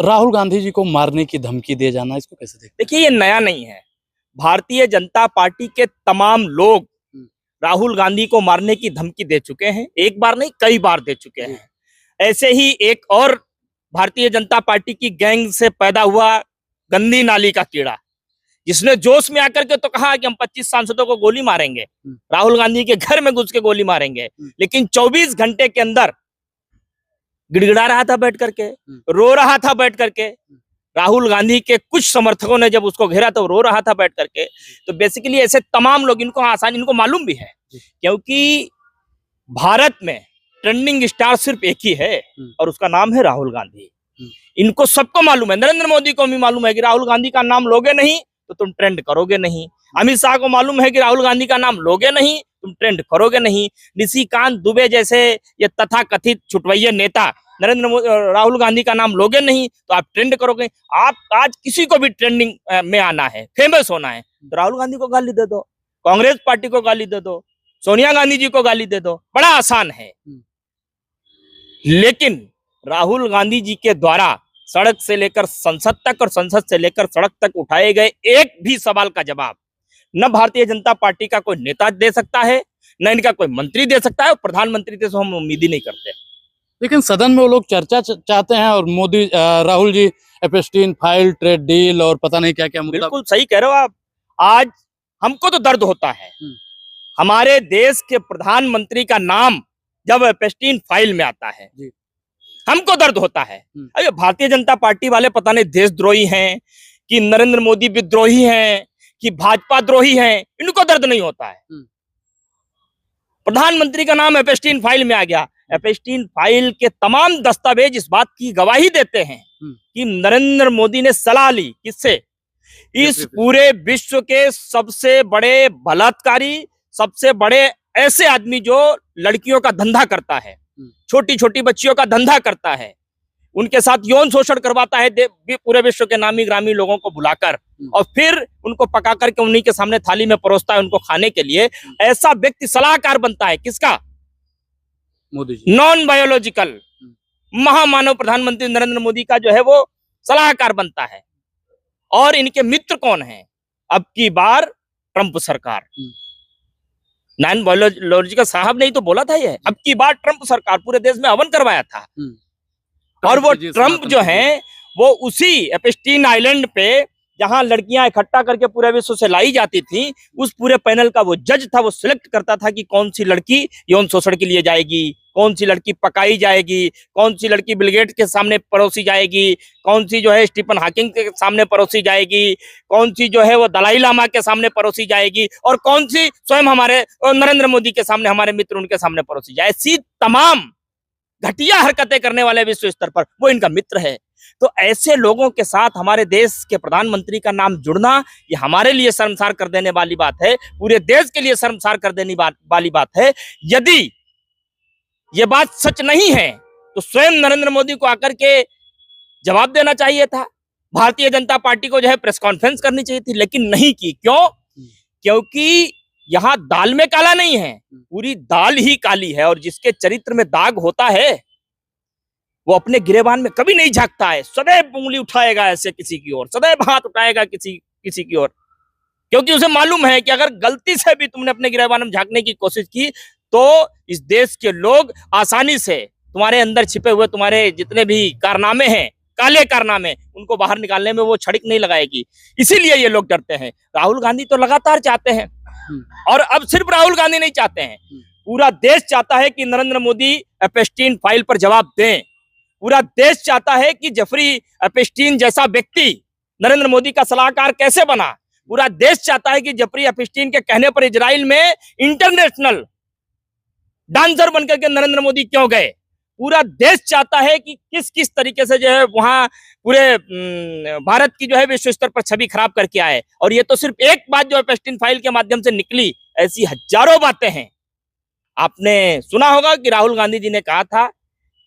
राहुल गांधी जी को मारने की धमकी दिए जाना, इसको कैसे देखते देखिए, ये नया नहीं है। भारतीय जनता पार्टी के तमाम लोग राहुल गांधी को मारने की धमकी दे चुके हैं। एक बार नहीं, कई बार दे चुके हैं। ऐसे ही एक और भारतीय जनता पार्टी की गैंग से पैदा हुआ गंदी नाली का कीड़ा, जिसने जोश में आकर के तो कहा कि हम 25 सांसदों को गोली मारेंगे, राहुल गांधी के घर में घुस के गोली मारेंगे, लेकिन 24 घंटे के अंदर गिड़गिड़ा रहा था बैठ करके, रो रहा था बैठ करके। राहुल गांधी के कुछ समर्थकों ने जब उसको घेरा तो रो रहा था बैठ करके। तो बेसिकली ऐसे तमाम लोग, इनको मालूम भी है, क्योंकि भारत में ट्रेंडिंग स्टार सिर्फ एक ही है और उसका नाम है राहुल गांधी। इनको सबको मालूम है, नरेंद्र मोदी को भी मालूम है कि राहुल गांधी का नाम लोगे नहीं तो तुम ट्रेंड करोगे नहीं। अमित शाह को मालूम है कि राहुल गांधी का नाम लोगे नहीं तुम ट्रेंड करोगे नहीं। निशिकांत दुबे जैसे ये तथाकथित छुटवैये नेता राहुल गांधी का नाम लोगे नहीं तो आप ट्रेंड करोगे। आप आज किसी को भी ट्रेंडिंग में आना है, फेमस होना है, तो राहुल गांधी को गाली दे दो, कांग्रेस पार्टी को गाली दे दो, सोनिया गांधी जी को गाली दे दो, बड़ा आसान है। लेकिन राहुल गांधी जी के द्वारा सड़क से लेकर संसद तक और संसद से लेकर सड़क तक उठाए गए एक भी सवाल का जवाब न भारतीय जनता पार्टी का कोई नेता दे सकता है, न इनका कोई मंत्री दे सकता है, और प्रधानमंत्री से हम उम्मीद ही नहीं करते। लेकिन सदन में वो लोग चर्चा चाहते हैं और Modi Rahul ji Epstein file, trade deal और पता नहीं क्या क्या। बिल्कुल सही कह रहे हो आप। आज हमको तो दर्द होता है, हमारे देश के प्रधानमंत्री का नाम जब एपस्टीन फाइल में आता है हमको दर्द होता है। अरे भारतीय जनता पार्टी वाले पता नहीं देशद्रोही हैं कि नरेंद्र मोदी विद्रोही हैं कि भाजपा द्रोही हैं, इनको दर्द नहीं होता है। प्रधानमंत्री का नाम एपस्टीन फाइल में आ गया। एपस्टीन फाइल के तमाम दस्तावेज इस बात की गवाही देते हैं कि नरेंद्र मोदी ने सलाह ली किससे, इस पूरे विश्व के सबसे बड़े बलात्कारी, सबसे बड़े ऐसे आदमी जो लड़कियों का धंधा करता है, छोटी छोटी बच्चियों का धंधा करता है, उनके साथ यौन शोषण करवाता है पूरे विश्व के नामी ग्रामी लोगों को बुलाकर, और फिर उनको पका करके उन्हीं के सामने थाली में परोसता है उनको खाने के लिए। ऐसा व्यक्ति सलाहकार बनता है किसका? मोदी जी। नॉन बायोलॉजिकल महामानव प्रधानमंत्री नरेंद्र मोदी का जो है वो सलाहकार बनता है। और इनके मित्र कौन हैं? अब की बार ट्रंप सरकार। नॉन बायोलॉजिकल साहब ने ही तो बोला था ये, अब की बार ट्रंप सरकार, पूरे देश में हवन करवाया था। और वो ट्रंप जो है वो उसी एपस्टीन आइलैंड पे जहां लड़कियां इकट्ठा करके पूरे विश्व से लाई जाती थी, उस पूरे पैनल का वो जज था, वो सिलेक्ट करता था कि कौन सी लड़की यौन शोषण के लिए जाएगी, कौन सी लड़की पकाई जाएगी, कौन सी लड़की बिल गेट्स के सामने परोसी जाएगी, कौन सी जो है स्टीफन हॉकिंग के सामने परोसी जाएगी, कौन सी जो है वो दलाई लामा के सामने परोसी जाएगी, और कौन सी स्वयं हमारे नरेंद्र मोदी के सामने, हमारे मित्र उनके सामने परोसी जाए। ऐसी तमाम घटिया हरकतें करने वाले विश्व स्तर पर वो इनका मित्र है। तो ऐसे लोगों के साथ हमारे देश के प्रधानमंत्री का नाम जुड़ना, ये हमारे लिए शर्मसार कर देने वाली बात है, पूरे देश के लिए शर्मसार कर देने वाली बात है। यदि ये बात सच नहीं है तो स्वयं नरेंद्र मोदी को आकर के जवाब देना चाहिए था, भारतीय जनता पार्टी को जो है प्रेस कॉन्फ्रेंस करनी चाहिए थी, लेकिन नहीं की। क्यों? क्योंकि यहाँ दाल में काला नहीं है, पूरी दाल ही काली है, और जिसके चरित्र में दाग होता है वो अपने गिरेबान में कभी नहीं झांकता है, सदैव उंगली उठाएगा ऐसे किसी की ओर, सदैव हाथ उठाएगा किसी की ओर, क्योंकि उसे मालूम है कि अगर गलती से भी तुमने अपने गिरेबान में झांकने की कोशिश की तो इस देश के लोग आसानी से तुम्हारे अंदर छिपे हुए तुम्हारे जितने भी कारनामे हैं, काले कारनामे, उनको बाहर निकालने में वो छड़िक नहीं लगाएगी। इसीलिए ये लोग डरते हैं। राहुल गांधी तो लगातार चाहते हैं, और अब सिर्फ राहुल गांधी नहीं चाहते हैं, पूरा देश चाहता है कि नरेंद्र मोदी एपस्टीन फाइल पर जवाब दें। पूरा देश चाहता है कि जेफरी एपस्टीन जैसा व्यक्ति नरेंद्र मोदी का सलाहकार कैसे बना। पूरा देश चाहता है कि जेफरी एपस्टीन के कहने पर इजराइल में इंटरनेशनल डांसर बनकर के नरेंद्र मोदी क्यों गए। पूरा देश चाहता है कि किस किस तरीके से जो है वहां पूरे भारत की जो है विश्व स्तर पर छवि खराब करके आए। और ये तो सिर्फ एक बात जो एपस्टीन फाइल के माध्यम से निकली, ऐसी हजारों बातें हैं। आपने सुना होगा कि राहुल गांधी जी ने कहा था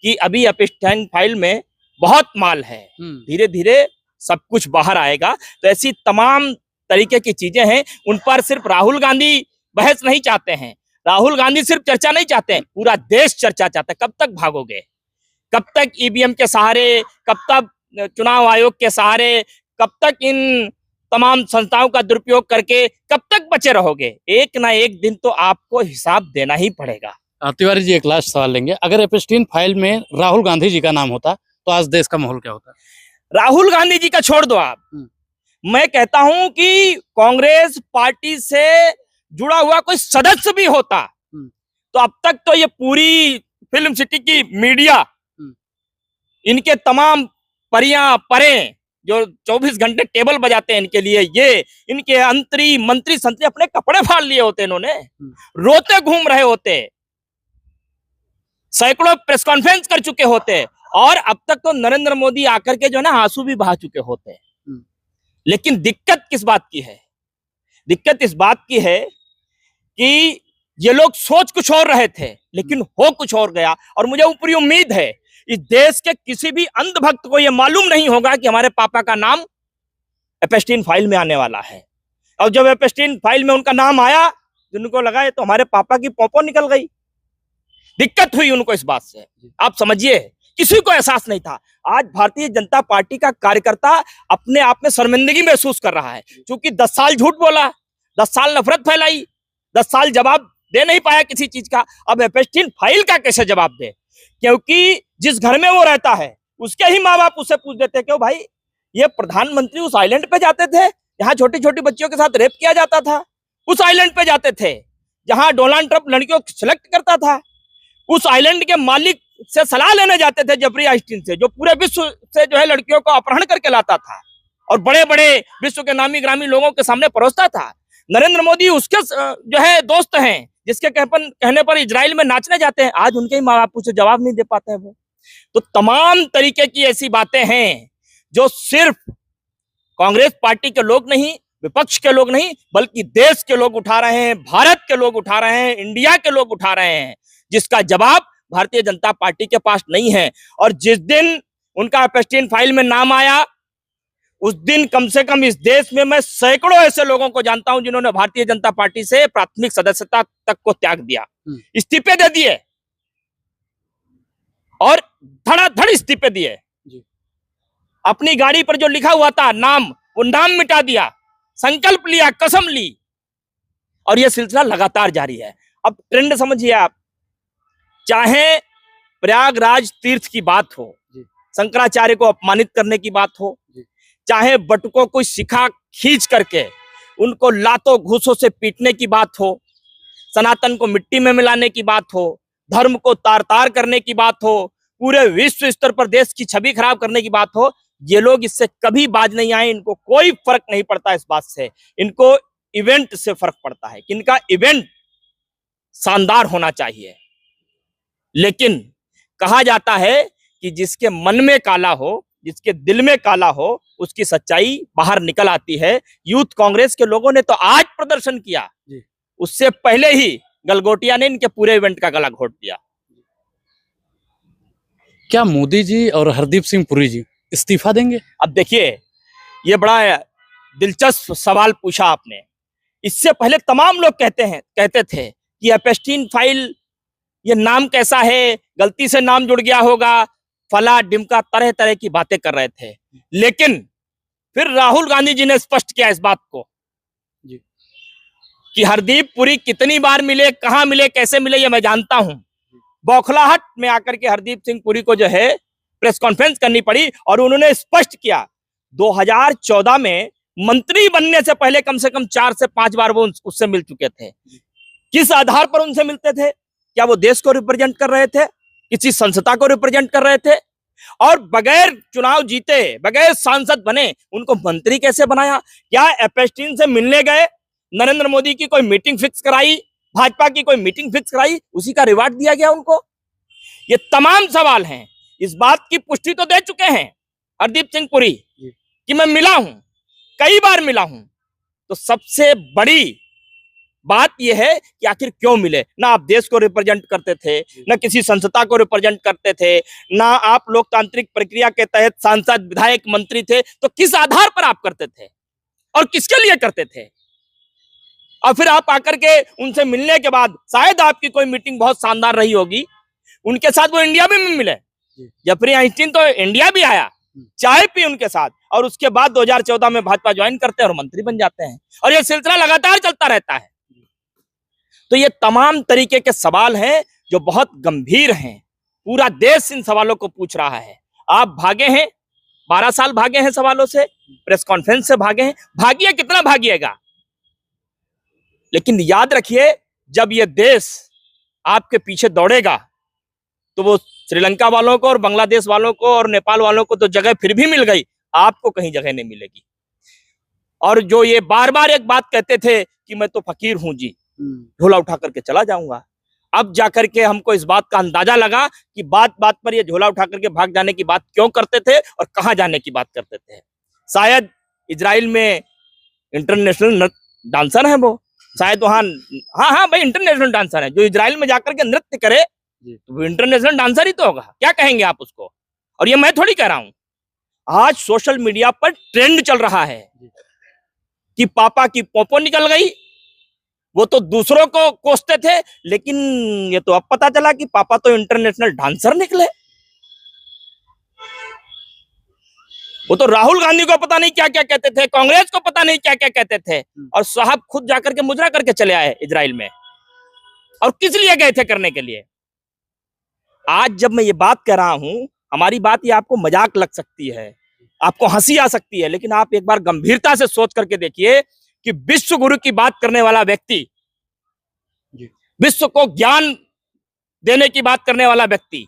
कि अभी एपस्टीन फाइल में बहुत माल है, धीरे धीरे सब कुछ बाहर आएगा। तो ऐसी तमाम तरीके की चीजें हैं, उन पर सिर्फ राहुल गांधी बहस नहीं चाहते हैं, राहुल गांधी सिर्फ चर्चा नहीं चाहते हैं, पूरा देश चर्चा चाहता है। कब तक भागोगे? कब तक ईवीएम के सहारे, कब तक चुनाव आयोग के सहारे, कब तक इन तमाम संस्थाओं का दुरुपयोग करके कब तक बचे रहोगे? एक ना एक दिन तो आपको हिसाब देना ही पड़ेगा। तिवारी जी, एक लास्ट सवाल लेंगे। अगर एपस्टीन फाइल में राहुल गांधी जी का नाम होता तो आज देश का माहौल क्या होता? राहुल गांधी जी का छोड़ दो आप, मैं कहता हूं कि कांग्रेस पार्टी से जुड़ा हुआ कोई सदस्य भी होता तो अब तक तो ये पूरी फिल्म सिटी की मीडिया, इनके तमाम परियां परें जो 24 घंटे टेबल बजाते हैं इनके लिए, ये इनके मंत्री संतरी अपने कपड़े फाड़ लिए होते, इन्होंने रोते घूम रहे होते, सैकड़ों प्रेस कॉन्फ्रेंस कर चुके होते, और अब तक तो नरेंद्र मोदी आकर के जो है ना आंसू भी बहा चुके होते। लेकिन दिक्कत किस बात की है? दिक्कत इस बात की है कि ये लोग सोच कुछ और रहे थे लेकिन हो कुछ और गया। और मुझे पूरी उम्मीद है इस देश के किसी भी अंधभक्त को यह मालूम नहीं होगा कि हमारे पापा का नाम एपस्टीन फाइल में आने वाला है। और जब एपस्टीन फाइल में उनका नाम आया, जिनको लगा ये तो हमारे पापा की पोपो निकल गई, दिक्कत हुई उनको इस बात से। आप समझिए, किसी को एहसास नहीं था। आज भारतीय जनता पार्टी का कार्यकर्ता अपने आप में शर्मिंदगी महसूस कर रहा है, क्योंकि 10 साल झूठ बोला, 10 साल नफरत फैलाई, 10 साल जवाब दे नहीं पाया किसी चीज का। अब एपस्टीन फाइल का कैसे जवाब दे? क्योंकि जिस घर में वो रहता है उसके ही माँ बाप उससे पूछ देते, क्यों भाई ये प्रधानमंत्री उस आइलैंड पे जाते थे जहां छोटी छोटी बच्चियों के साथ रेप किया जाता था, उस आइलैंड पे जाते थे जहां डोनाल्ड ट्रंप लड़कियों को सिलेक्ट करता था, उस आइलैंड के मालिक से सलाह लेने जाते थे जेफरी आइंस्टीन से, जो पूरे विश्व से जो है लड़कियों को अपहरण करके लाता था और बड़े बड़े विश्व के नामी ग्रामी लोगों के सामने परोसता था। नरेंद्र मोदी उसके जो है दोस्त हैं, जिसके कहने पर इजराइल में नाचने जाते हैं, आज उनके ही माँ बाप उसे जवाब नहीं दे पाते हैं वो। तो तमाम तरीके की ऐसी बातें हैं जो सिर्फ कांग्रेस पार्टी के लोग नहीं, विपक्ष के लोग नहीं, बल्कि देश के लोग उठा रहे हैं, भारत के लोग उठा रहे हैं, इंडिया के लोग उठा रहे हैं, जिसका जवाब भारतीय जनता पार्टी के पास नहीं है। और जिस दिन उनका एपस्टीन फाइल में नाम आया, उस दिन कम से कम इस देश में मैं सैकड़ों ऐसे लोगों को जानता हूं जिन्होंने भारतीय जनता पार्टी से प्राथमिक सदस्यता तक को त्याग दिया, इस्तीफे दे दिए और धड़ाधड़ इस्तीफे दिए। अपनी गाड़ी पर जो लिखा हुआ था नाम, वो नाम मिटा दिया, संकल्प लिया, कसम ली, और यह सिलसिला लगातार जारी है। अब ट्रेंड समझिए आप, चाहे प्रयागराज तीर्थ की बात हो, शंकराचार्य को अपमानित करने की बात हो, चाहे बटुकों को शिखा खींच करके उनको लातों घूसों से पीटने की बात हो, सनातन को मिट्टी में मिलाने की बात हो, धर्म को तार तार करने की बात हो, पूरे विश्व स्तर पर देश की छवि खराब करने की बात हो, ये लोग इससे कभी बाज नहीं आए। इनको कोई फर्क नहीं पड़ता इस बात से, इनको इवेंट से फर्क पड़ता है कि इनका इवेंट शानदार होना चाहिए। लेकिन कहा जाता है कि जिसके मन में काला हो, जिसके दिल में काला हो, उसकी सच्चाई बाहर निकल आती है। यूथ कांग्रेस के लोगों ने तो आज प्रदर्शन किया, उससे पहले ही गलगोटिया ने इनके पूरे इवेंट का गला घोट दिया। क्या मोदी जी और हरदीप सिंह पुरी जी इस्तीफा देंगे? अब देखिए, ये बड़ा दिलचस्प सवाल पूछा आपने। इससे पहले तमाम लोग कहते थे कि एपस्टीन फाइल, ये नाम कैसा है, गलती से नाम जुड़ गया होगा, फला डिमका, तरह तरह की बातें कर रहे थे। लेकिन फिर राहुल गांधी जी ने स्पष्ट किया इस बात को कि हरदीप पुरी कितनी बार मिले, कहां मिले, कैसे मिले, ये मैं जानता हूं। बौखलाहट में आकर के हरदीप सिंह पुरी को जो है प्रेस कॉन्फ्रेंस करनी पड़ी और उन्होंने स्पष्ट किया 2014 में मंत्री बनने से पहले कम से कम 4 से 5 बार वो उससे मिल चुके थे। किस आधार पर उनसे मिलते थे? क्या वो देश को रिप्रेजेंट कर रहे थे, किसी संस्था को रिप्रेजेंट कर रहे थे? और बगैर चुनाव जीते, बगैर सांसद बने, उनको मंत्री कैसे बनाया? क्या एपस्टीन से मिलने गए, नरेंद्र मोदी की कोई मीटिंग फिक्स कराई, भाजपा की कोई मीटिंग फिक्स कराई, उसी का रिवार्ड दिया गया उनको? ये तमाम सवाल हैं। इस बात की पुष्टि तो दे चुके हैं हरदीप सिंह पुरी कि मैं मिला हूं, कई बार मिला हूं। तो सबसे बड़ी बात यह है कि आखिर क्यों मिले? ना आप देश को रिप्रेजेंट करते थे, ना किसी संस्था को रिप्रेजेंट करते थे, ना आप लोकतांत्रिक प्रक्रिया के तहत सांसद, विधायक, मंत्री थे, तो किस आधार पर आप करते थे और किसके लिए करते थे? और फिर आप आकर के उनसे मिलने के बाद शायद आपकी कोई मीटिंग बहुत शानदार रही होगी, उनके साथ वो इंडिया में मिले। जेफरी आइंस्टीन तो इंडिया भी आया, चाय पी उनके साथ, और उसके बाद 2014 में भाजपा ज्वाइन करते हैं और मंत्री बन जाते हैं, और ये सिलसिला लगातार चलता रहता है। तो ये तमाम तरीके के सवाल हैं जो बहुत गंभीर हैं। पूरा देश इन सवालों को पूछ रहा है। आप भागे हैं, 12 साल भागे हैं सवालों से, प्रेस कॉन्फ्रेंस से भागे हैं, भागिए, कितना भागिएगा, लेकिन याद रखिए, जब ये देश आपके पीछे दौड़ेगा तो वो श्रीलंका वालों को और बांग्लादेश वालों को और नेपाल वालों को तो जगह फिर भी मिल गई, आपको कहीं जगह नहीं मिलेगी। और जो ये बार बार एक बात कहते थे कि मैं तो फकीर हूं जी, झोला उठा करके चला जाऊंगा, अब जाकर के हमको इस बात का अंदाजा लगा कि बात बात पर ये झोला उठा करके भाग जाने की बात क्यों करते थे और कहां जाने की बात करते थे। शायद इजराइल में इंटरनेशनल डांसर है वो, शायद वहां, हाँ भाई, इंटरनेशनल डांसर है, जो इजराइल में जाकर के नृत्य करे तो वो इंटरनेशनल डांसर ही तो होगा, क्या कहेंगे आप उसको। और ये मैं थोड़ी कह रहा हूं, आज सोशल मीडिया पर ट्रेंड चल रहा है कि पापा की पोपो निकल गई। वो तो दूसरों को कोसते थे, लेकिन ये तो अब पता चला कि पापा तो इंटरनेशनल डांसर निकले। वो तो राहुल गांधी को पता नहीं क्या क्या कहते थे, कांग्रेस को पता नहीं क्या क्या कहते थे, और साहब खुद जाकर के मुजरा करके चले आए इजराइल में। और किस लिए गए थे करने के लिए। आज जब मैं ये बात कह रहा हूं, हमारी बात ये आपको मजाक लग सकती है, आपको हंसी आ सकती है, लेकिन आप एक बार गंभीरता से सोच करके देखिए कि विश्व गुरु की बात करने वाला व्यक्ति, विश्व को ज्ञान देने की बात करने वाला व्यक्ति,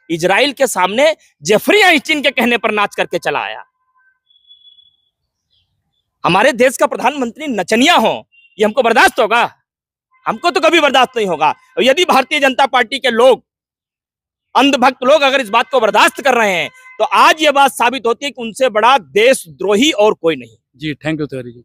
इजराइल के सामने जेफरी आइंस्टीन के कहने पर नाच करके चला आया। हमारे देश का प्रधानमंत्री नचनिया हो, ये हमको बर्दाश्त होगा? हमको तो कभी बर्दाश्त नहीं होगा। और यदि भारतीय जनता पार्टी के लोग, अंधभक्त लोग अगर इस बात को बर्दाश्त कर रहे हैं, तो आज ये बात साबित होती है कि उनसे बड़ा देशद्रोही और कोई नहीं। जी, थैंक यू तिवारी जी।